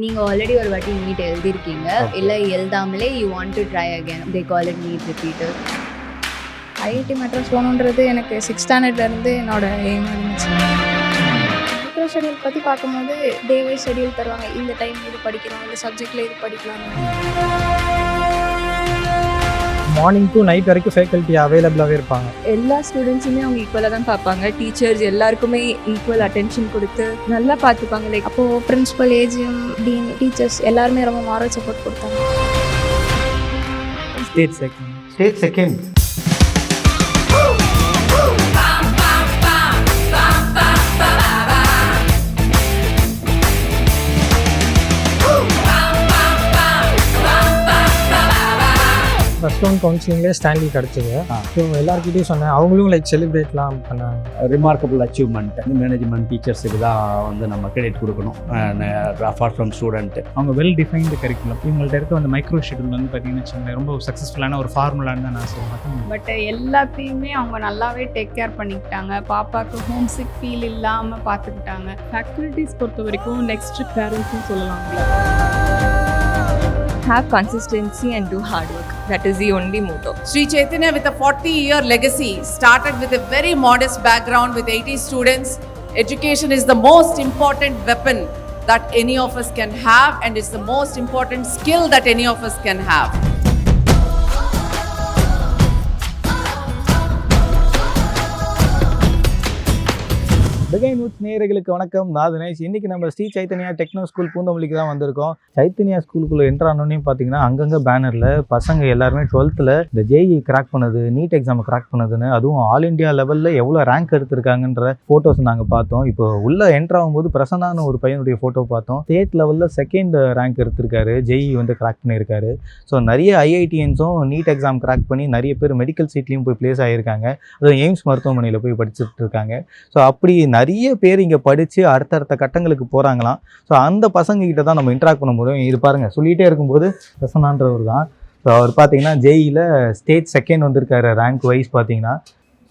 நீங்க ஆல்ரெடி ஒரு வாட்டி நீட் எழுதியிருக்கீங்க. இல்ல எழுதாமலே you want to try again. They call it NEET repeater. IIT Madras போகணுன்றது எனக்கு 6th ஸ்டாண்டர்ட்லேருந்து என்னோட எய்ம் இருந்துச்சு. மைக்ரோ ஷெடியூல் பற்றி பார்க்கும்போது டே வைஸ் ஷெடியூல் தருவாங்க. இந்த டைம் இது படிக்கிறோம், இந்த சப்ஜெக்டில் இது படிக்கலாம். மார்னிங் டு நைட் வரைக்கும் ஃபேக்கல்ட்டி அவைலபிளாகவே இருப்பாங்க. எல்லா ஸ்டூடெண்ட்ஸுமே அவங்க ஈக்குவலாக தான் பார்ப்பாங்க. டீச்சர்ஸ் எல்லாருக்குமே ஈக்குவல் அட்டென்ஷன் கொடுத்து நல்லா பார்த்துப்பாங்க. லைக் அப்போது பிரின்ஸிபல், ஏஜிஎம், டீன், டீச்சர்ஸ் எல்லாருமே ரொம்ப மாரல் சப்போர்ட் கொடுத்தாங்க. ஸ்டேட் செகண்ட் ஃபஸ்ட் ஒன் கவுன்சிலிங்லேயே ஸ்டான்லி கிடச்சிது. ஸோ எல்லாருக்கிட்டையும் சொன்னேன், அவங்களும் லைக் செலிப்ரேட்லாம் பண்ணாங்க. Remarkable achievement. மேனேஜ்மெண்ட் டீச்சர்ஸுக்கு தான் நம்ம கிரெடிட் கொடுக்கணும், அப்பார்ட் ஃப்ரம் ஸ்டூடெண்ட். அவங்க வெல் டிஃபைன்டு கரிக்குலம். இவங்கள்ட்ட இருக்க அந்த மைக்ரோ ஷெடியூல் பார்த்தீங்கன்னு வச்சுக்கோங்களேன், ரொம்ப சக்ஸஸ்ஃபுல்லான ஒரு ஃபார்முலான்னு தான் நான் சொல்லுவேன். பட் எல்லாத்தையுமே அவங்க நல்லாவே டேக் கேர் பண்ணிக்கிட்டாங்க. பாப்பாவுக்கு ஹோம் சிக் ஃபீல் இல்லாமல் பார்த்துக்கிட்டாங்க. ஃபேக்கல்ட்டிஸ் பொறுத்த வரைக்கும் நெக்ஸ்ட் பேரண்ட்ஸ்னு சொல்லலாம். Have consistency and do hard work. That is the only motto. Sri Chaitanya, with a 40-year legacy, started with a very modest background with 80 students. Education is the most important weapon that any of us can have, and it's the most important skill that any of us can have. Begin with நேயர்களுக்கு வணக்கம். நான் தினேஷ். இன்றைக்கி நம்ம Shri Chaitanya techno school பூந்தமல்லிக்கு தான் வந்திருக்கோம். Chaitanya ஸ்கூலுக்குள்ளே enter ஆனோன்னே பார்த்தீங்கன்னா அங்கங்கே பேனரில் பசங்க எல்லாருமே 12th இந்த ஜேஇ கிராக் பண்ணது, நீட் எக்ஸாமை கிராக் பண்ணதுன்னு, அதுவும் ஆல் இண்டியா லெவலில் எவ்வளோ ரேங்க் எடுத்திருக்காங்கன்ற ஃபோட்டோஸ் நாங்கள் பார்த்தோம். இப்போ உள்ளே என்ட்ரு ஆகும்போது பிரசன்னான ஒரு பையனுடைய ஃபோட்டோ பார்த்தோம். ஸ்டேட் லெவலில் 2nd ரேங்க் எடுத்திருக்காரு, ஜேஇ கிராக் பண்ணியிருக்காரு. ஸோ நிறைய ஐஐடிஎன்ஸும் நீட் எக்ஸாம் கிராக் பண்ணி நிறைய பேர் மெடிக்கல் சீட்லேயும் போய் ப்ளேஸ் ஆகியிருக்காங்க. அதுவும் எய்ம்ஸ் மருத்துவமனையில் போய் படிச்சுட்டு இருக்காங்க. ஸோ அப்படி நிறைய பேர் இங்கே படித்து அடுத்தடுத்த கட்டங்களுக்கு போகிறாங்களாம். ஸோ அந்த பசங்க கிட்ட தான் நம்ம இன்ட்ராக்ட் பண்ண முடியும். இது பாருங்கள், சொல்லிகிட்டே இருக்கும்போது பிரசன்னான்றவர் தான். ஸோ அவர் பார்த்தீங்கன்னா ஜேஇயில் ஸ்டேட் 2nd வந்திருக்காரு ரேங்க் வைஸ் பார்த்தீங்கன்னா.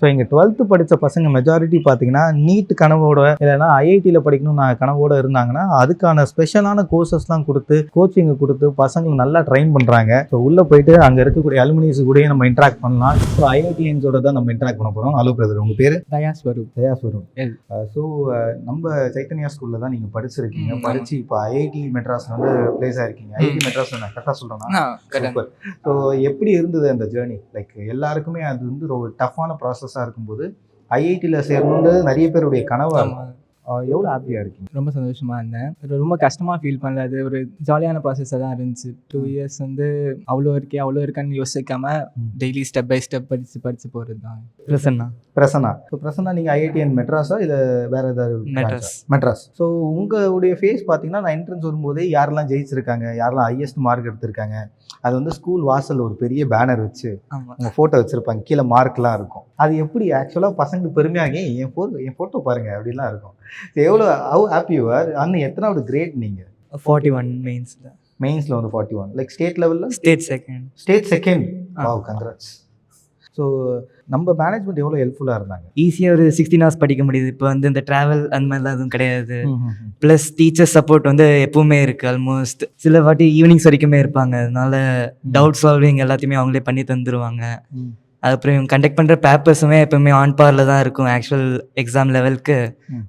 ஸோ இங்கே 12th படித்த பசங்க மெஜாரிட்டி பார்த்தீங்கன்னா நீட் கனவோட இல்லைன்னா ஐஐடியில் படிக்கணும்னு கனவோடு இருந்தாங்கன்னா அதுக்கான ஸ்பெஷலான கோர்சஸ்லாம் கொடுத்து கோச்சிங்கை கொடுத்து பசங்களை நல்லா ட்ரெயின் பண்ணுறாங்க. ஸோ உள்ளே போயிட்டு அங்கே இருக்கக்கூடிய அலுமினிஸ் கூட நம்ம இன்ட்ராக்ட் பண்ணலாம். ஸோ ஐஐடிஎன்ஸோட தான் நம்ம இன்ட்ராக்ட் பண்ண போகிறோம். ஹலோ பிரதர், உங்கள் பேர்? தயாஸ்வரூப். ஸோ நம்ம சைத்தன்யா ஸ்கூலில் தான் நீங்கள் படிச்சிருக்கீங்க. படித்து இப்போ ஐஐடி மெட்ராஸில் ப்ளேஸ் ஆகிருக்கீங்க. ஐஐடி மெட்ராஸ் நான் கரெக்டாக சொல்கிறேன்னா சூப்பர். ஸோ எப்படி இருந்தது அந்த ஜேர்னி? லைக் எல்லாருக்குமே அது ஒரு டஃப்பான ப்ராசஸாக இருக்கும்போது ஐஐடியில் சேரணுன்றது நிறைய பேருடைய கனவாக. எவ்வளோ ஹாப்பியாக இருக்கீங்க? ரொம்ப சந்தோஷமாக இருந்தேன். ரொம்ப கஷ்டமாக ஃபீல் பண்ணல. அது ஒரு ஜாலியான ப்ராசஸாக தான் இருந்துச்சு. 2 years அவ்வளோ இருக்கான்னு யோசிக்காமல் டெய்லி ஸ்டெப் பை ஸ்டெப் படித்து போகிறது தான். பிரசன்னா. ஸோ பிரசன்னா, நீங்கள் ஐஐடிஎன் மெட்ராஸா இல்லை வேறு ஏதாவது? மெட்ராஸ். ஸோ உங்களுடைய ஃபேஸ் பார்த்தீங்கன்னா நான் என்ட்ரன்ஸ் வரும்போதே யாரெல்லாம் ஜெயிச்சிருக்காங்க, யாரெல்லாம் ஹையஸ்ட் மார்க் எடுத்திருக்காங்க, அது ஸ்கூல் வாசல் ஒரு பெரிய பேனர் வச்சு உங்கள் ஃபோட்டோ வச்சுருப்பாங்க, கீழே மார்க்லாம் இருக்கும். அது எப்படி ஆக்சுவலாக பசங்களுக்கு பெருமையாக என் ஃபோட்டோ பாருங்கள் அப்படிலாம் இருக்கும். எவ்வளோ ஹவ் ஹாப்பி யூ ஆர்? அண்ணன் எத்தனாவது கிரேட் நீங்கள்? 41 மெயின்ஸில் 41. லைக் ஸ்டேட் லெவலில் state second. Wow, congrats. So நம்ம மேனேஜ்மெண்ட் எவ்வளோ ஹெல்ப்ஃபுல்லாக இருந்தாங்க? ஈஸியாக ஒரு 16 hours படிக்க முடியுது. இப்போ இந்த ட்ராவல் அந்த மாதிரிலாம் எதுவும் கிடையாது. ப்ளஸ் டீச்சர் சப்போர்ட் எப்பவுமே இருக்குது. ஆல்மோஸ்ட் சில வாட்டி ஈவினிங்ஸ் வரைக்குமே இருப்பாங்க. அதனால டவுட் சால்விங் எல்லாத்தையுமே அவங்களே பண்ணி தந்துடுவாங்க. அதுக்கப்புறம் கண்டக்ட் பண்ணுற பேப்பர்ஸுமே எப்பவுமே ஆன் பார்ல தான் இருக்கும் ஆக்சுவல் எக்ஸாம் லெவலுக்கு.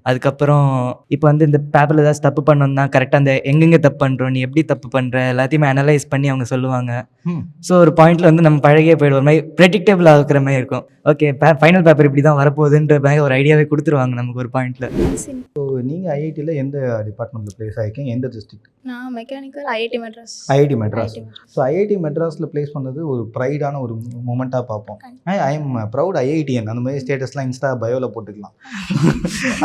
அதுக்கப்புறம் இப்போ இந்த பேப்பரில் ஏதாச்சும் தப்பு பண்ணோம்னா கரெக்டாக எங்கெங்கே தப்பு பண்ணுறோம், நீ எப்படி தப்பு பண்ணுற எல்லாத்தையுமே அனலைஸ் பண்ணி அவங்க சொல்லுவாங்க. ஸோ ஒரு பாயிண்ட்டில் நம்ம பழகியே போய்டும். ஒரு மாதிரி ப்ரெடிக்டபிள் ஆகிற மாதிரி இருக்கும். ஓகே, ஃபைனல் பேப்பர் இப்படி தான் வரப்போகுதுன்ற மாதிரி ஒரு ஐடியாவே கொடுத்துருவாங்க நமக்கு ஒரு பாயிண்ட்டில். ஸோ நீங்கள் ஐஐடியில் எந்த டிபார்ட்மெண்ட்டில் ப்ளேஸ் ஆகிருக்கீங்க? எந்த டிஸ்ட்ரிக்ட்? நான் mechanical, IIT Madras. So IIT மெட்ராஸில் ப்ளேஸ் பண்ணது ஒரு ப்ரைடான ஒரு மூமெண்ட்டாக பார்ப்போம். ஐ எம் ப்ரௌட் ஐஐடிஎன் அந்த மாதிரி ஸ்டேட்டஸ்லாம் இன்ஸ்டா பயோவில் போட்டுக்கலாம்.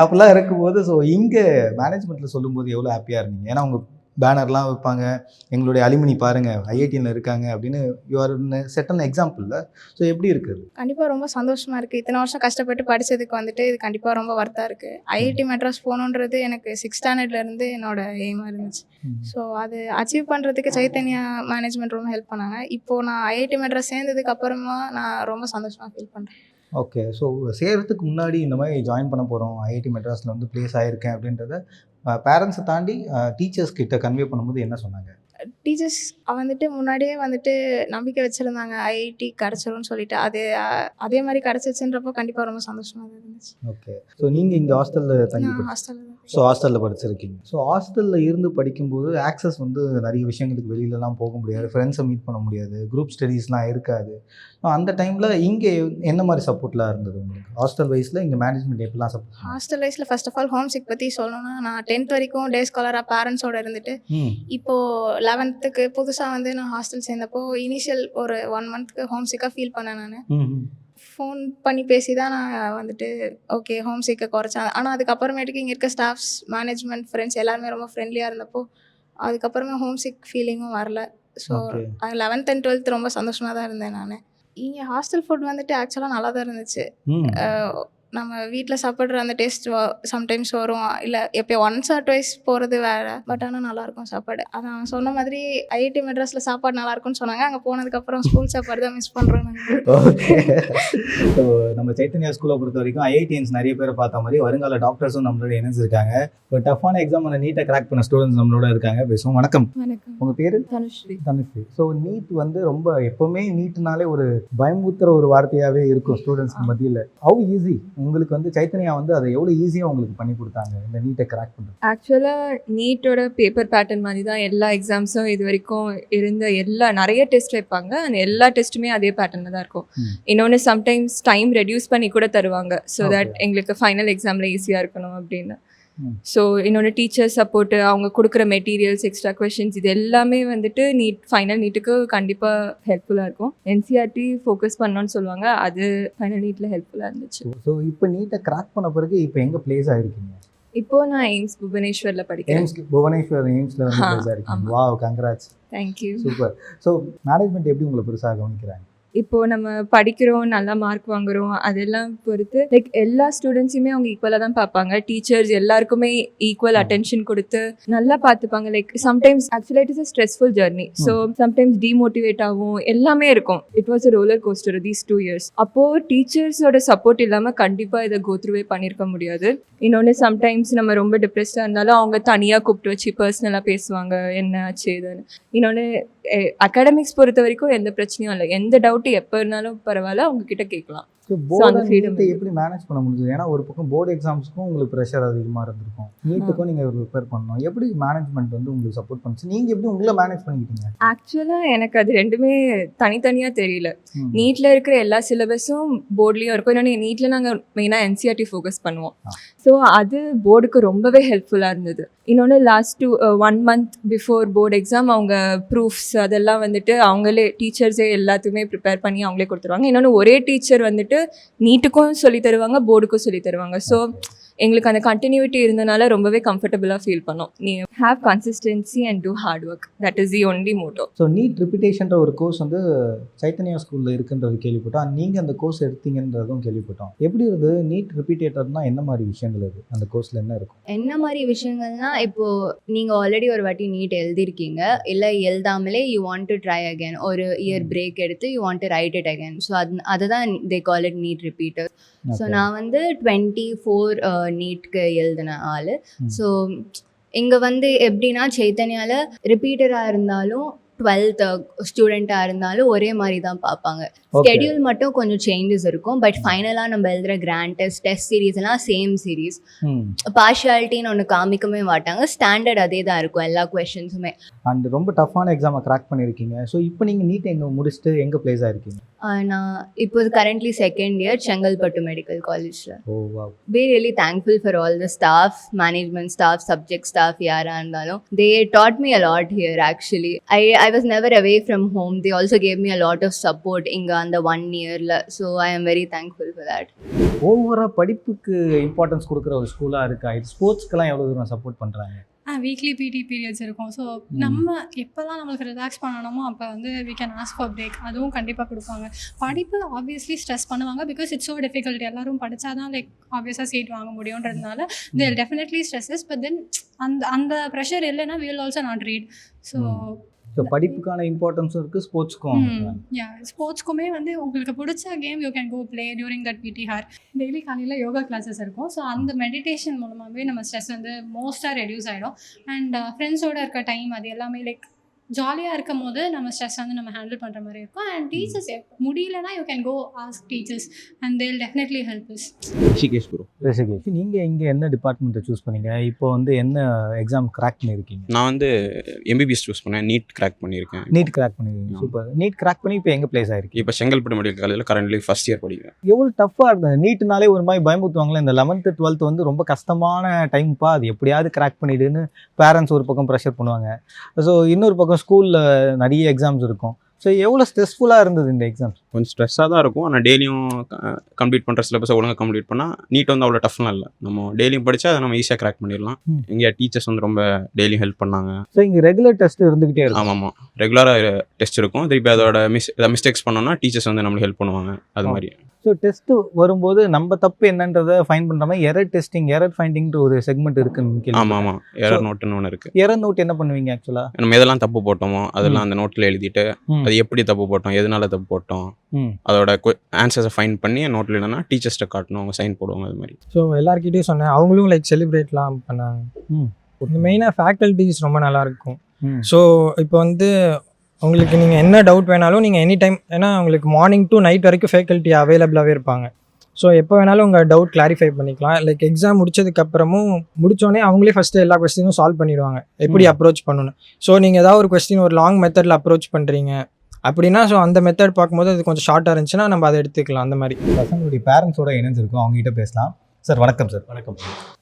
அப்படிலாம் இருக்கும்போது ஸோ இங்கே மேனேஜ்மெண்ட்டில் சொல்லும்போது எவ்வளோ ஹாப்பியாக இருந்தீங்க? ஏன்னா அவங்க பேனர்லாம் வைப்பாங்க, எங்களுடைய அலுமினி பாருங்கள் ஐஐடியில் இருக்காங்க அப்படின்னு. You're set an example. So எப்படி இருக்குது? கண்டிப்பாக ரொம்ப சந்தோஷமாக இருக்குது. இத்தனை வருஷம் கஷ்டப்பட்டு படித்ததுக்கு இது கண்டிப்பாக ரொம்ப வர்த்தாக இருக்குது. ஐஐடி மெட்ராஸ் போகணுன்றது எனக்கு 6th ஸ்டாண்டர்ட்லேருந்து என்னோட எய்மாக இருந்துச்சு. ஸோ அது அச்சீவ் பண்ணுறதுக்கு சைத்தன்யா மேனேஜ்மெண்ட் ரொம்ப ஹெல்ப் பண்ணாங்க. இப்போது நான் ஐஐடி மெட்ராஸ் சேர்ந்ததுக்கு அப்புறமா நான் ரொம்ப சந்தோஷமாக ஃபீல் பண்ணுறேன். ஓகே. ஸோ சேர்கிறதுக்கு முன்னாடி இந்த மாதிரி ஜாயின் பண்ண போகிறோம், ஐஐடி மெட்ராஸில் ப்ளேஸ் ஆகிருக்கேன் அப்படின்றத பேரண்ட்ஸை தாண்டி டீச்சர்ஸ் கிட்ட கன்வே பண்ணும்போது என்ன சொன்னாங்க? டீச்சர்ஸ் வந்துட்டு முன்னாடியே வந்துட்டு நம்பிக்கை வச்சுருந்தாங்க ஐஐடி கிடச்சிரும்னு சொல்லிட்டு அதே மாதிரி கிடச்சிச்சுன்றப்போ கண்டிப்பாக ரொம்ப சந்தோஷமாக தான் இருந்துச்சு. ஓகே. ஸோ நீங்கள் இங்கே ஹாஸ்டலில் தங்கி நான் ஹாஸ்டலில் ஸோ ஹாஸ்டலில் படிச்சிருக்கீங்க. ஸோ ஹாஸ்டலில் இருந்து படிக்கும்போது ஆக்சஸ் வந்து நிறைய விஷயங்களுக்கு வெளியிலலாம் போக முடியாது, ஃப்ரெண்ட்ஸை மீட் பண்ண முடியாது, குரூப் ஸ்டடீஸ்லாம் இருக்காது. அந்த டைமில் இங்கே என்ன மாதிரி சப்போர்ட்லாம் இருந்தது உங்களுக்கு? ஹாஸ்டல் வைஸில் இங்கே மேனேஜ்மெண்ட் எப்படிலாம் சப்போர்ட்? ஹாஸ்டல் வைஸில் first of all homesick பற்றி சொல்லணும்னா, நான் 10th வரைக்கும் டே ஸ்காலராக பேரண்ட்ஸோடு இருந்துட்டு இப்போது 11th புதுசாக வந்து நான் ஹாஸ்டல் சேர்ந்தப்போ இனிஷியல் ஒரு 1 month ஹோம் சிக்காக ஃபீல் பண்ணேன். நான் ஃபோன் பண்ணி பேசி தான் நான் வந்துட்டு ஓகே ஹோம் சிக்கை குறைச்சேன். ஆனால் அதுக்கப்புறமேட்டுக்கு இங்கே இருக்க ஸ்டாஃப்ஸ், மேனேஜ்மெண்ட், ஃப்ரெண்ட்ஸ் எல்லாருமே ரொம்ப ஃப்ரெண்ட்லியாக இருந்தப்போ அதுக்கப்புறமே ஹோம் சிக் ஃபீலிங்கும் வரல. ஸோ 11th and 12th ரொம்ப சந்தோஷமாக தான் இருந்தேன் நான். இங்கே ஹாஸ்டல் ஃபுட் வந்துட்டு ஆக்சுவலாக நல்லா தான் இருந்துச்சு. நம்ம வீட்டில் சாப்பிட்ற அந்த டேஸ்ட் சம்டைம்ஸ் வரும், இல்லை எப்போ ஒன்ஸ் ஆர் ட்வைஸ் போகிறது வேறு. பட் ஆனால் நல்லாயிருக்கும் சாப்பாடு. அதான் சொன்ன மாதிரி ஐஐடி மெட்ராஸில் சாப்பாடு நல்லாயிருக்கும்னு சொன்னாங்க. அங்கே போனதுக்கப்புறம் ஸ்கூல் சாப்பாடு தான் மிஸ் பண்ணுறோம் நாங்கள். ஓகே. ஸோ நம்ம சைத்தன்யா ஸ்கூலை பொறுத்த வரைக்கும் ஐஐடிஎன்ஸ் நிறைய பேரை பார்த்த மாதிரி வருங்கால டாக்டர்ஸும் நம்மளோட இணைஞ்சிருக்காங்க. இப்போ டஃப்பான எக்ஸாம் நீட்டை கிராக் பண்ண ஸ்டூடெண்ட்ஸ் நம்மளோட இருக்காங்க. பேசுவோம். வணக்கம். வணக்கம். உங்கள் பேர்? தனுஸ்ரீ. தனுஸ்ரீ. ஸோ நீட் வந்து ரொம்ப எப்போவுமே நீட்னாலே ஒரு பயமுத்துற ஒரு வார்த்தையாகவே இருக்கும் ஸ்டூடெண்ட்ஸ்க்கு மத்தியில். ஹவு ஈஸி உங்களுக்கு வந்து சைத்தன்யா வந்து அதை எவ்வளோ ஈஸியாக உங்களுக்கு பண்ணி கொடுத்தாங்க இந்த நீட்டை கிராக் பண்ணுறது? ஆக்சுவலாக நீட்டோட பேப்பர் பேட்டர்ன் மாதிரி தான் எல்லா எக்ஸாம்ஸும் இது வரைக்கும் இருந்த நிறைய டெஸ்ட் வைப்பாங்க. அந்த எல்லா டெஸ்ட்டுமே அதே பேட்டர்னில் தான் இருக்கும். இன்னொன்று சம்டைம்ஸ் டைம் ரெடியூஸ் பண்ணி கூட தருவாங்க, ஸோ தட் எங்களுக்கு ஃபைனல் எக்ஸாமில் ஈஸியாக இருக்கணும் அப்படின்னு. ஸோ இன்னொன்று டீச்சர் சப்போர்ட்டு, அவங்க கொடுக்குற மெட்டீரியல்ஸ், எக்ஸ்ட்ரா கொஷின்ஸ், இது எல்லாமே வந்துட்டு ஃபைனல் நீட்டுக்கு கண்டிப்பாக ஹெல்ப்ஃபுல்லாக இருக்கும். என்சிஆர்டி ஃபோக்கஸ் பண்ணோன்னு சொல்லுவாங்க, அது ஃபைனல் நீட்டில் ஹெல்ப்ஃபுல்லாக இருந்துச்சு. ஸோ இப்போ நீட்டை கிராக் பண்ண பிறகு இப்போ எங்கே பிளேஸ் ஆகிருக்கீங்க? இப்போ நான் எய்ம்ஸ் புவனேஸ்வரில் படிக்கிறேன். புவனேஸ்வர் எய்ம்ஸில் வந்து பிளேஸ் ஆகிருக்கீங்க. Wow, congrats. Thank you. Super. So management எப்படி உங்களை பெருசாக கவனிக்கிறாங்க? இப்போ நம்ம படிக்கிறோம், நல்லா மார்க் வாங்குறோம், அதெல்லாம் பொறுத்து லைக் எல்லா ஸ்டூடெண்ட்ஸுமே அவங்க ஈக்குவலாக தான் பார்ப்பாங்க. டீச்சர்ஸ் எல்லாருக்குமே ஈக்குவல் அட்டென்ஷன் கொடுத்து நல்லா பார்த்துப்பாங்க. Like sometimes actually it is a stressful journey. So sometimes demotivate ஆகும், எல்லாமே இருக்கும். It was a roller coaster these 2 years. அப்போது டீச்சர்ஸோட சப்போர்ட் இல்லாமல் கண்டிப்பாக இதை கோத்ரூவே பண்ணியிருக்க முடியாது. இன்னொன்று சம்டைம்ஸ் நம்ம ரொம்ப டிப்ரெஸ்டாக இருந்தாலும் அவங்க தனியாக கூப்பிட்டு வச்சு பர்சனலாக பேசுவாங்க, என்ன ஆச்சு இதுன்னு. இன்னொன்று அகாடமிக்ஸ் பொறுத்த வரைக்கும் எந்த பிரச்சனையும் இல்லை, எந்த டவுட் எப்போ இருந்தாலும் பரவாயில்ல, அவங்க கிட்ட கேட்கலாம். ஸோ போர்டு நீட்டை எப்படி மேனேஜ் பண்ண முடியுது? ஏன்னா ஒரு பக்கம் போர்டு எக்ஸாம்ஸுக்கும் உங்களுக்கு ப்ரெஷர் அதிகமாக இருந்திருக்கும், நீட்டுக்கும் நீங்கள் ப்ரிப்பேர் பண்ணணும். எப்படி மேனேஜ்மெண்ட் வந்து உங்களுக்கு சப்போர்ட் பண்ணுச்சு? நீங்கள் எப்படி உங்களை மேனேஜ் பண்ணிக்கிட்டீங்க? ஆக்சுவலாக எனக்கு அது ரெண்டுமே தனித்தனியாக தெரியல. நீட்டில் இருக்கிற எல்லா சிலபஸும் போர்ட்லேயும் இருக்கும். இன்னொன்று நீட்டில் நாங்கள் மெயினாக என்சிஆர்டி ஃபோக்கஸ் பண்ணுவோம். ஸோ அது போர்டுக்கு ரொம்பவே ஹெல்ப்ஃபுல்லாக இருந்தது. இன்னொன்று last 1 month before board exam அவங்க ப்ரூஃப்ஸ் அதெல்லாம் வந்துட்டு அவங்களே டீச்சர்ஸே எல்லாத்துக்குமே ப்ரிப்பேர் பண்ணி அவங்களே கொடுத்துருவாங்க. இன்னொன்று ஒரே டீச்சர் வந்துட்டு நீட்டுக்கும் சொல்லி தருவாங்க, போர்டுக்கும் சொல்லி தருவாங்க. ஸோ எங்களுக்கு அந்த கண்டினியூட்டி இருந்தனால ரொம்பவே கம்ஃபர்டபுளாக ஃபீல் பண்ணோம். நீ have consistency and do hard work, that is the only motto. So NEET ரிப்பிட்டேஷன்ற ஒரு கோர்ஸ் வந்து சைத்தன்யா ஸ்கூலில் இருக்குன்றது கேள்விப்பட்டோம். நீங்கள் அந்த கோர்ஸ் எடுத்தீங்கன்றதும் கேள்விப்பட்டோம். எப்படி இருக்குது நீட் ரிப்பீட்டேட்டர்னா என்ன மாதிரி விஷயங்கள் இருக்குது? அந்த கோர்ஸில் என்ன இருக்கும்? என்ன மாதிரி விஷயங்கள்னா, இப்போது நீங்கள் ஆல்ரெடி ஒரு வாட்டி நீட் எழுதிருக்கீங்க, இல்லை எழுதாமலே you want to try again, ஒரு இயர் பிரேக் எடுத்து you want to write it again. So அதுதான் they call it NEET repeater. So நான் வந்து 24 நீட்க்கு எழுதின ஆள். ஸோ இங்கே வந்து எப்படின்னா சைத்தன்யாவில் ரிப்பீட்டராக இருந்தாலும் 12th ஸ்டூடெண்ட்டாக இருந்தாலும் ஒரே மாதிரி தான் பார்ப்பாங்க. ஸ்கெடியூல் மட்டும் கொஞ்சம் சேஞ்சஸ் இருக்கும். பட் ஃபைனலாக நம்ம எழுதுகிற கிராண்ட் டெஸ்ட் சீரீஸ் எல்லாம் சேம் சீரீஸ். பார்ஷியாலிட்டின்னு ஒன்று காமிக்கவே மாட்டாங்க, ஸ்டாண்டர்ட் அதே தான் இருக்கும் எல்லா கொஷின்ஸுமே. அண்ட் ரொம்ப டஃப்பான எக்ஸாமை கிராக் பண்ணியிருக்கீங்க. ஸோ இப்போ நீங்கள் நீட் எங்கே முடிச்சுட்டு எங்கே பிளேஸ் ஆகிருக்கீங்க? நான் இப்போ currently 2nd year Chengalpattu medical காலேஜில். ஓ wow. Be really thankful for all the staff, management staff, subject staff, யாராக இருந்தாலும். They taught me a lot here actually. I was never away from home. They also gave me a lot of support இங்கே அந்த 1 yearல. So I am very thankful for that. ஓவராக படிப்புக்கு importance கொடுக்குற ஒரு ஸ்கூலாக இருக்கா? இது ஸ்போர்ட்ஸ்க்கெல்லாம் எவ்வளோ தூரம் சப்போர்ட் பண்ணுறாங்க? வீக்லி பிடி பீரியட்ஸ் இருக்கும். ஸோ நம்ம எப்போல்லாம் நம்மளுக்கு ரிலாக்ஸ் பண்ணணுமோ அப்போ வந்து we can ask for break, அதுவும் கண்டிப்பாக கொடுப்பாங்க. படிப்பு ஆப்வியஸ்லி ஸ்ட்ரெஸ் பண்ணுவாங்க, பிகாஸ் இட்ஸ் ஸோ டிஃபிகல்ட். எல்லோரும் படித்தா தான் லைக் ஆப்வியஸாக சீட் வாங்க முடியுன்றதுனால there definitely stresses. But then அந்த ப்ரெஷர் இல்லைன்னா we will also not read. So so படிப்புக்கான இம்பார்ட்டன்ஸும் இருக்குது, ஸ்போர்ட்ஸ்க்கும். ஸ்போர்ட்ஸ்க்குமே வந்து உங்களுக்கு பிடிச்ச game you can go play during that PT hour. Daily காலையில் யோகா கிளாஸஸ் இருக்கும். ஸோ அந்த மெடிடேஷன் மூலமாகவே நம்ம ஸ்ட்ரெஸ் வந்து மோஸ்ட்டாக ரெடியூஸ் ஆகிடும். அண்ட் ஃப்ரெண்ட்ஸோடு இருக்க டைம் அது எல்லாமே லைக் ஜாலியாக இருக்கும் போது நம்ம ஸ்ட்ரெஸ் வந்து நம்ம ஹேண்டில் பண்ணுற மாதிரி இருக்கும். அண்ட் டீச்சர்ஸ் முடியலனா you can go ask teachers and they'll definitely help us. Rishikesh bro. Rishikesh, நீங்கள் இங்கே என்ன டிபார்ட்மெண்ட்டை சூஸ் பண்ணீங்க? இப்போ வந்து என்ன எக்ஸாம் கிராக் பண்ணியிருக்கீங்க? நான் வந்து எம்பிபிஎஸ் சூஸ் பண்ணேன், நீட் கிராக் பண்ணியிருக்கேன். நீட் கிராக் பண்ணியிருக்கீங்க, சூப்பர். நீட் கிராக் பண்ணி இப்போ எங்கே பிளேஸ் ஆகிருக்கு? இப்போ செங்கல்பட்டு மெடிக்கல் காலேஜில் கரண்ட்லி ஃபர்ஸ்ட் இயர் படிக்கிறேன். எவ்வளோ டஃப்பாக இருந்தது? நீட்னாலே ஒரு மாதிரி பயமுத்துவாங்களே, இந்த 11th 12th வந்து ரொம்ப கஷ்டமான டைம்ப்பா, அது எப்படியாவது கிராக் பண்ணிடுன்னு பேரண்ட்ஸ் ஒரு பக்கம் ப்ரெஷர் பண்ணுவாங்க. ஸோ இன்னொரு பக்கம் ஸ்கூலில் நிறைய எக்ஸாம்ஸ் இருக்கும். ஸோ எவ்வளோ ஸ்ட்ரெஸ்ஃபுல்லாக இருந்தது இந்த எக்ஸாம்ஸ்? கொஞ்சம் ஸ்ட்ரெஸ்ஸாக தான் இருக்கும். ஆனால் டெய்லியும் கம்ப்ளீட் பண்ணுற சிலபஸை ஒழுங்காக கம்ப்ளீட் பண்ணால் நீட் வந்து அவ்வளோ டஃப்லாம் இல்லை. நம்ம டெய்லியும் படித்தா அதை நம்ம ஈஸியாக கிராக் பண்ணிடலாம். இங்கே டீச்சர்ஸ் வந்து ரொம்ப டெய்லியும் ஹெல்ப் பண்ணாங்க. ஸோ இங்கே ரெகுலர் டெஸ்ட் இருந்துகிட்டே இருக்கும். ஆமாம், ரெகுலராக டெஸ்ட் இருக்கும். திருப்பி அதோட ஏதாவது மிஸ்டேக்ஸ் பண்ணோம்னா டீச்சர்ஸ் வந்து நம்மளுக்கு ஹெல்ப் பண்ணுவாங்க. அது மாதிரி. ஸோ டெஸ்ட்டு வரும்போது நம்ம தப்பு என்னன்றதை ஃபைன் பண்ணுற மாதிரி எரர் டெஸ்டிங், எரர் ஃபைண்டிங்ட்டு ஒரு செக்மெண்ட் இருக்குன்னு. ஆமாம், எரர் நோட்டுன்னு ஒன்று இருக்குது. எரர் நோட் என்ன பண்ணுவீங்க ஆக்சுவலாக? நம்ம எதெல்லாம் தப்பு போட்டோமோ அதெல்லாம் அந்த நோட்டில் எழுதிட்டு அது எப்படி தப்பு போட்டோம், எதனால தப்பு போட்டோம், அதோட ஆன்சர்ஸை ஃபைன் பண்ணி நோட்டில் என்னன்னா டீச்சர்ஸ்ட்டை காட்டணும், அவங்க சைன் போடுவாங்க. அது மாதிரி. ஸோ எல்லாருக்கிட்டையும் சொன்னேன், அவங்களும் லைக் செலிப்ரேட்லாம் பண்ணாங்க. மெயினாக ஃபேக்கல்ட்டிஸ் ரொம்ப நல்லாயிருக்கும். ஸோ இப்போ வந்து உங்களுக்கு நீங்கள் என்ன டவுட் வேணாலும் நீங்கள் எனி டைம், ஏன்னா உங்களுக்கு மார்னிங் டு நைட் வரைக்கும் ஃபேக்கல்ட்டி அவைலபிளாகவே இருப்பாங்க. ஸோ எப்போ வேணாலும் உங்கள் டவுட் கிளாரிஃபை பண்ணிக்கலாம். லைக் எக்ஸாம் முடிச்சதுக்கப்புறமும் முடித்தோடனே அவங்களே ஃபஸ்ட்டு எல்லா கொஸ்டினும் சால்வ் பண்ணிடுவாங்க, எப்படி அப்ரோச் பண்ணணும். ஸோ நீங்கள் ஏதாவது ஒரு கொஸ்டின் ஒரு லாங் மெத்தடில் அப்ரோச் பண்ணுறீங்க அப்படின்னா, ஸோ அந்த மெத்தட் பார்க்கும்போது அது கொஞ்சம் ஷார்ட்டாக இருந்துச்சுன்னா நம்ம அதை எடுத்துக்கலாம். அந்த மாதிரி பசங்களுடைய பேரண்ட்ஸோட இணைஞ்சிருக்கோம், அவங்ககிட்ட பேசலாம். சார் வணக்கம். சார் வணக்கம்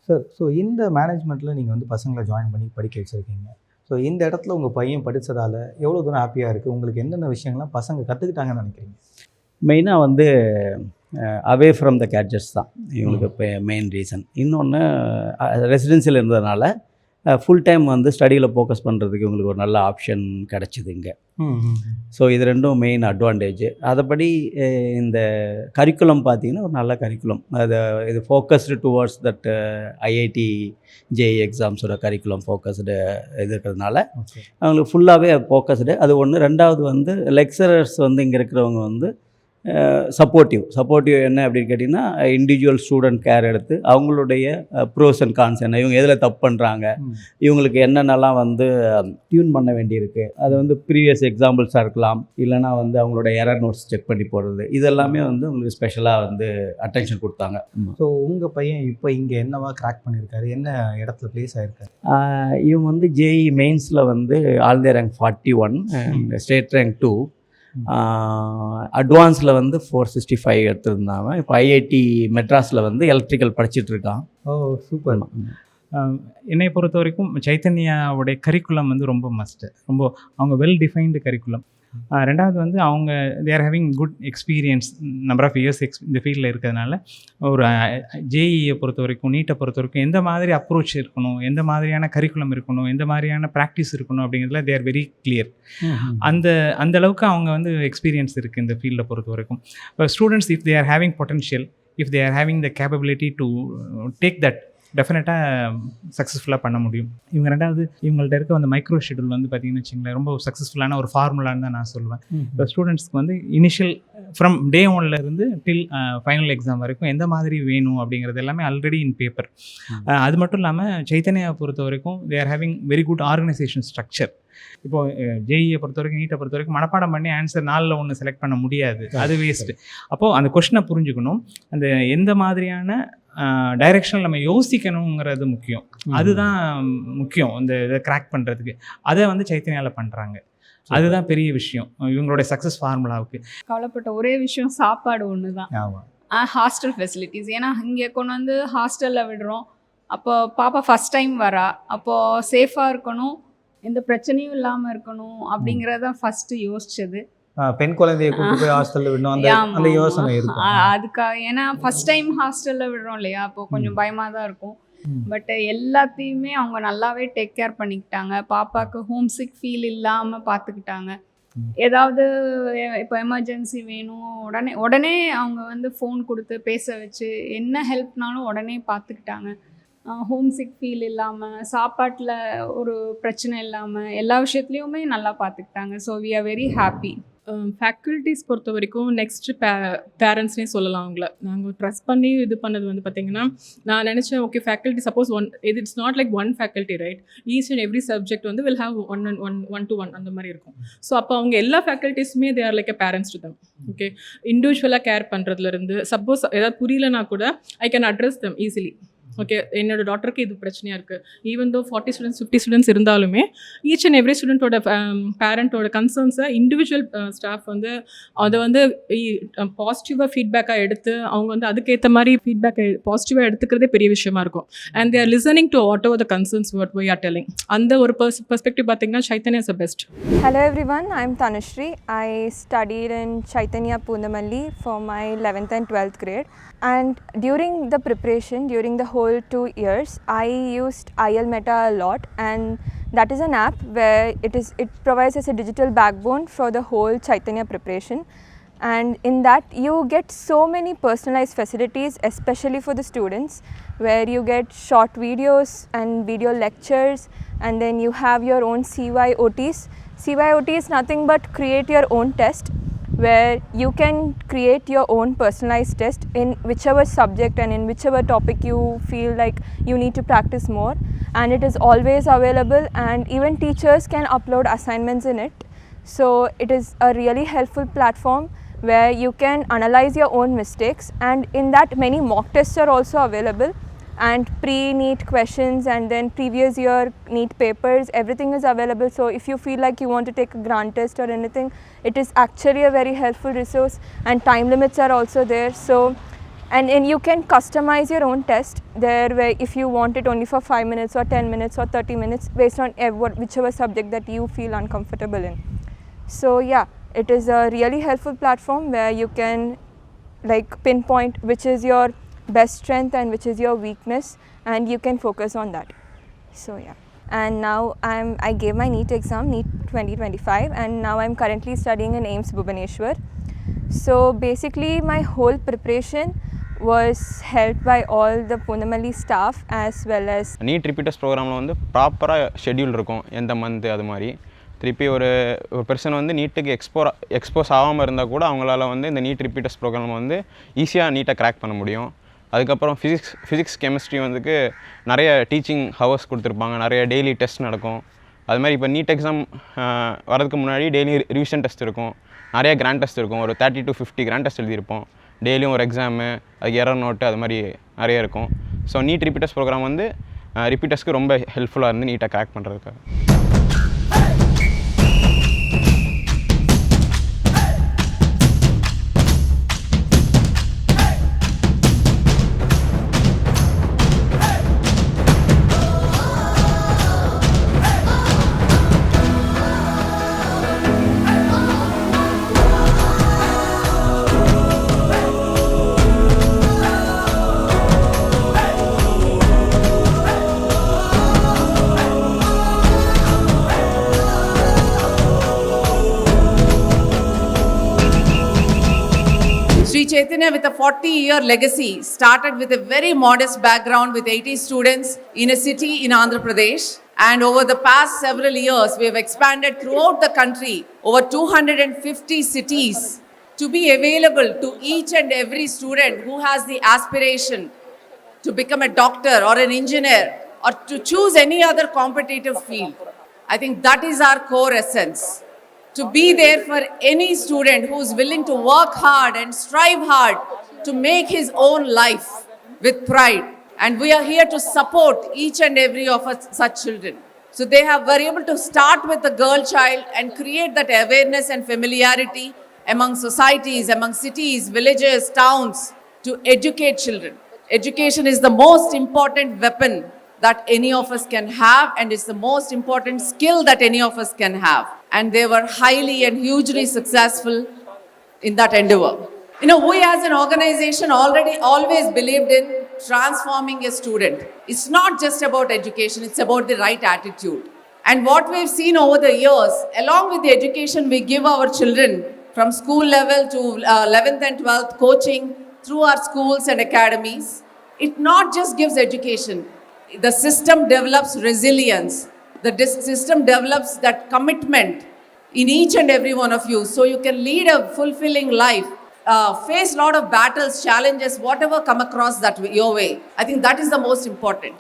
சார். ஸோ இந்த மேனேஜ்மெண்ட்டில் நீங்கள் வந்து பசங்களை ஜாயின் பண்ணி படிக்க வச்சுருக்கீங்க. ஸோ இந்த இடத்துல உங்கள் பையன் படித்ததால் எவ்வளோ தூரம் ஹாப்பியாக இருக்குது? உங்களுக்கு என்னென்ன விஷயங்கள்லாம் பசங்க கற்றுக்கிட்டாங்கன்னு நினைக்கிறீங்க? மெயினாக வந்து அவே ஃப்ரம் த கேட்ஜெட்ஸ் தான் இவங்களுக்கு இப்போ மெயின் ரீசன். இன்னொன்று ரெசிடென்சியில் இருந்ததுனால ஃபுல் டைம் வந்து ஸ்டடியில் ஃபோக்கஸ் பண்ணுறதுக்கு இவங்களுக்கு ஒரு நல்ல ஆப்ஷன் கிடச்சிது இங்கே. ஸோ இது ரெண்டும் மெயின் அட்வான்டேஜ். அதுபடி இந்த கரிக்குலம் பார்த்திங்கன்னா ஒரு நல்ல கரிக்குலம். இது focused towards that IIT JEE எக்ஸாம்ஸோட கரிக்குலம் ஃபோக்கஸ்டு இது இருக்கிறதுனால அவங்களுக்கு ஃபுல்லாகவே ஃபோக்கஸ்டு. அது ஒன்று. ரெண்டாவது வந்து லெக்சரர்ஸ் வந்து இங்கே இருக்கிறவங்க வந்து சப்போர்ட்டிவ் என்ன அப்படின்னு கேட்டிங்கன்னா, இண்டிவிஜுவல் ஸ்டூடெண்ட் கேர் எடுத்து அவங்களுடைய ப்ரோஸ் அண்ட் கான்ஸ் என்ன, இவங்க எதில் தப்பு பண்ணுறாங்க, இவங்களுக்கு என்னென்னலாம் வந்து டியூன் பண்ண வேண்டியிருக்கு, அது வந்து ப்ரீவியஸ் எக்ஸாம்பிள்ஸாக இருக்கலாம், இல்லைனா வந்து அவங்களோட எரர் நோட்ஸ் செக் பண்ணி போடுறது, இதெல்லாமே வந்து உங்களுக்கு ஸ்பெஷலாக வந்து அட்டென்ஷன் கொடுத்தாங்க. ஸோ உங்கள் பையன் இப்போ இங்கே என்னவா கிராக் பண்ணியிருக்காரு, என்ன இடத்துல ப்ளேஸ் ஆகிருக்காரு? இவங்க வந்து ஜேஇ மெயின்ஸில் வந்து all India rank 41 and state rank 2, அட்வான்ஸில் வந்து 465 எடுத்திருந்தாங்க. இப்போ ஐஐடி மெட்ராஸில் வந்து எலக்ட்ரிக்கல் படிச்சுட்டு இருக்கான். ஓ சூப்பர். என்னை பொறுத்த வரைக்கும் சைத்தன்யாவுடைய கரிக்குலம் வந்து ரொம்ப மஸ்ட்டு. ரொம்ப அவங்க வெல் டிஃபைன்டு கரிக்குலம். ரெண்டாவது வந்து அவங்க there having good experience, number of years இந்த ஃபீல்டில் இருக்கிறதுனால ஒரு ஜேஇயை பொறுத்த வரைக்கும், நீட்டை பொறுத்த வரைக்கும் எந்த மாதிரி அப்ரோச் இருக்கணும், எந்த மாதிரியான கரிக்குலம் இருக்கணும், எந்த மாதிரியான ப்ராக்டிஸ் இருக்கணும் அப்படிங்கிறதுல தேர் வெரி கிளியர். அந்த அளவுக்கு அவங்க வந்து எக்ஸ்பீரியன்ஸ் இருக்குது இந்த ஃபீல்டை பொறுத்த வரைக்கும். இப்போ students if they are having potential, if they are having the capability to take that, டெஃபினட்டாக சக்ஸஸ்ஃபுல்லாக பண்ண முடியும். ரெண்டாவது இவங்கள்ட்ட இருக்க அந்த மைக்ரோ ஷெட்யூல் வந்து பார்த்திங்கன்னு வச்சுங்களேன், ரொம்ப சக்ஸஸ்ஃபுல்லான ஒரு ஃபார்முலான்னு தான் நான் சொல்லுவேன். இப்போ ஸ்டூடெண்ட்ஸ்க்கு வந்து இனிஷியல் ஃப்ரம் டே 1 இருந்து டில் ஃபைனல் எக்ஸாம் வரைக்கும் எந்த மாதிரி வேணும் அப்படிங்கிறது எல்லாமே ஆல்ரெடி இன் பேப்பர். அது மட்டும் இல்லாமல் சைத்தன்யாவை பொறுத்த வரைக்கும் they are having very good organisation structure. இப்போது ஜேஇயை பொறுத்த வரைக்கும், நீட்டை பொறுத்த வரைக்கும் மனப்பாடம் பண்ணி ஆன்சர் 4ல் 1 செலக்ட் பண்ண முடியாது, அது வேஸ்ட்டு. அப்போது அந்த கொஸ்டினை புரிஞ்சுக்கணும், அந்த எந்த மாதிரியான டைரெக்ஷனில் நம்ம யோசிக்கணுங்கிறது முக்கியம். அதுதான் முக்கியம் இந்த இதை கிராக் பண்ணுறதுக்கு. அதை வந்து சைத்தன்யாவில் பண்ணுறாங்க. அதுதான் பெரிய விஷயம் இவங்களுடைய சக்ஸஸ் ஃபார்முலாவுக்கு. கவலைப்பட்ட ஒரே விஷயம் சாப்பாடு ஒன்று தான். Hostel facilities. ஏன்னா இங்கே கொண்டு வந்து ஹாஸ்டலில் விடுறோம். அப்போ பாப்பா ஃபஸ்ட் டைம் வரா, அப்போது சேஃபாக இருக்கணும், எந்த பிரச்சனையும் இல்லாமல் இருக்கணும் அப்படிங்கிறதான் ஃபஸ்ட்டு யோசிச்சது. பெண் குழந்தையை கூட்டு போய் ஹாஸ்டலில் விடணும், அந்த யோசனை இருக்கும் அதுக்காக. ஏன்னா ஃபஸ்ட் டைம் ஹாஸ்டலில் விடுறோம் இல்லையா, அப்போ கொஞ்சம் பயமாக தான் இருக்கும். பட் எல்லாத்தையுமே அவங்க நல்லாவே டேக் கேர் பண்ணிக்கிட்டாங்க. பாப்பாவுக்கு ஹோம் சிக் ஃபீல் இல்லாமல் பார்த்துக்கிட்டாங்க. ஏதாவது இப்போ எமர்ஜென்சி வேணும் உடனே அவங்க வந்து ஃபோன் கொடுத்து பேச வச்சு என்ன ஹெல்ப்னாலும் உடனே பார்த்துக்கிட்டாங்க. ஹோம் சிக் ஃபீல் இல்லாமல், சாப்பாட்டில் ஒரு பிரச்சனை இல்லாமல், எல்லா விஷயத்துலையுமே நல்லா பார்த்துக்கிட்டாங்க. So we are very happy. Faculties பொறுத்த வரைக்கும் நெக்ஸ்ட்டு பேரண்ட்ஸ்னே சொல்லலாம் அவங்கள. நாங்கள் ட்ரஸ்ட் பண்ணி இது பண்ணது வந்து பார்த்திங்கன்னா, நான் நினச்சேன் okay faculty suppose it's not like one faculty right, each and every subject வந்து will have one to one அந்த மாதிரி இருக்கும். ஸோ அப்போ அவங்க எல்லா ஃபேக்கல்ட்டிஸுமே they are like a parents to them. Okay, இண்டிவிஜுவலாக கேர் பண்ணுறதுலேருந்து சப்போஸ் ஏதாவது புரியலனா கூட I can address them easily. Okay, என்னோட டாட்டருக்கு இது பிரச்சனையாக இருக்குது, ஈவன் தோ 40 ஸ்டூடெண்ட்ஸ் 50 ஸ்டூடெண்ட்ஸ் இருந்தாலுமே ஈச் அண்ட் எவ்ரி ஸ்டூடெண்ட்டோட பேரண்ட்டோட கன்சர்ன்ஸை இண்டிவிஜுவல் ஸ்டாஃப் வந்து அதை வந்து பாசிட்டிவாக ஃபீட்பேக்காக எடுத்து அவங்க வந்து அதுக்கேற்ற மாதிரி ஃபீட்பேக்கை பாசிட்டிவாக எடுத்துக்கிறதே பெரிய விஷயமா இருக்கும். And they are listening to whatever the concerns what we are telling. அந்த ஒரு பெர்ஸ்பெக்டிவ் பார்த்தீங்கன்னா Chaitanya is the best. Hello everyone, I am Tanushree. I studied in Chaitanya Poondamalli for my 11th and 12th grade. And during the preparation, during the whole 2 years, I used IL Meta a lot, and that is an app where it provides us a digital backbone for the whole Chaitanya preparation. And in that you get so many personalized facilities, especially for the students, where you get short videos and video lectures, and then you have your own CYOTs. CYOT is nothing but create your own test, where you can create your own personalized test in whichever subject and in whichever topic you feel like you need to practice more, and it is always available, and even teachers can upload assignments in it. So it is a really helpful platform where you can analyze your own mistakes, and in that many mock tests are also available, and pre-NEET questions and then previous year NEET papers, everything is available. So if you feel like you want to take a grant test or anything, it is actually a very helpful resource, and time limits are also there. So and you can customize your own test there, where if you want it only for 5 minutes or 10 minutes or 30 minutes based on whichever subject that you feel uncomfortable in. So yeah, it is a really helpful platform where you can like pinpoint which is your best strength and which is your weakness, and you can focus on that. So yeah, and now I gave my NEET exam, NEET 2025, and now I'm currently studying in AIIMS Bhubaneswar. So basically my whole preparation was helped by all the Poondamalli staff as well as NEET repeaters ப்ரோக்ராமில் வந்து ப்ராப்பராக schedule இருக்கும், எந்த month அது மாதிரி. திருப்பி ஒரு person வந்து நீட்டுக்கு எக்ஸ்போஸ் ஆகாமல் இருந்தால் கூட அவங்களால வந்து இந்த நீட் ரிப்பீட்டர்ஸ் ப்ரோக்ராம் வந்து ஈஸியாக நீட்டாக கிராக் பண்ண முடியும். அதுக்கப்புறம் ஃபிசிக்ஸ் கெமிஸ்ட்ரி வந்துக்கு நிறைய டீச்சிங் ஹவர்ஸ் கொடுத்துருப்பாங்க, நிறைய டெய்லி டெஸ்ட் நடக்கும். அது மாதிரி இப்போ நீட் எக்ஸாம் வரதுக்கு முன்னாடி டெய்லி ரிவிஷன் டெஸ்ட் இருக்கும், நிறைய கிராண்ட் டெஸ்ட் இருக்கும். ஒரு 30 to 50 கிராண்ட் டெஸ்ட் எழுதியிருப்போம். டெய்லியும் ஒரு எக்ஸாமு, அதுக்கு எரர் நோட்டு, அது மாதிரி நிறைய இருக்கும். ஸோ நீட் ரிப்பீட்டர்ஸ் ப்ரோக்ராம் வந்து ரிப்பீட்டர்ஸ்க்கு ரொம்ப ஹெல்ப்ஃபுல்லாக இருந்து நீட்டாக கிராக் பண்ணுறதுக்காக. Sri Chaitanya, with a 40-year legacy, started with a very modest background with 80 students in a city in Andhra Pradesh. And over the past several years, we have expanded throughout the country, over 250 cities, to be available to each and every student who has the aspiration to become a doctor or an engineer or to choose any other competitive field. I think that is our core essence. To be there for any student who is willing to work hard and strive hard to make his own life with pride. And we are here to support each and every of us, such children. So were able to start with the girl child and create that awareness and familiarity among societies, among cities, villages, towns, to educate children. Education is the most important weapon that any of us can have, and it's the most important skill that any of us can have. And they were highly and hugely successful in that endeavor. You know, we as an organization always believed in transforming a student. It's not just about education, it's about the right attitude. And what we've seen over the years, along with the education we give our children from school level to 11th and 12th coaching through our schools and academies, it not just gives education, The system develops resilience. The system develops that commitment in each and every one of you, so you can lead a fulfilling life, face a lot of battles, challenges, whatever come across that your way. I think that is the most important.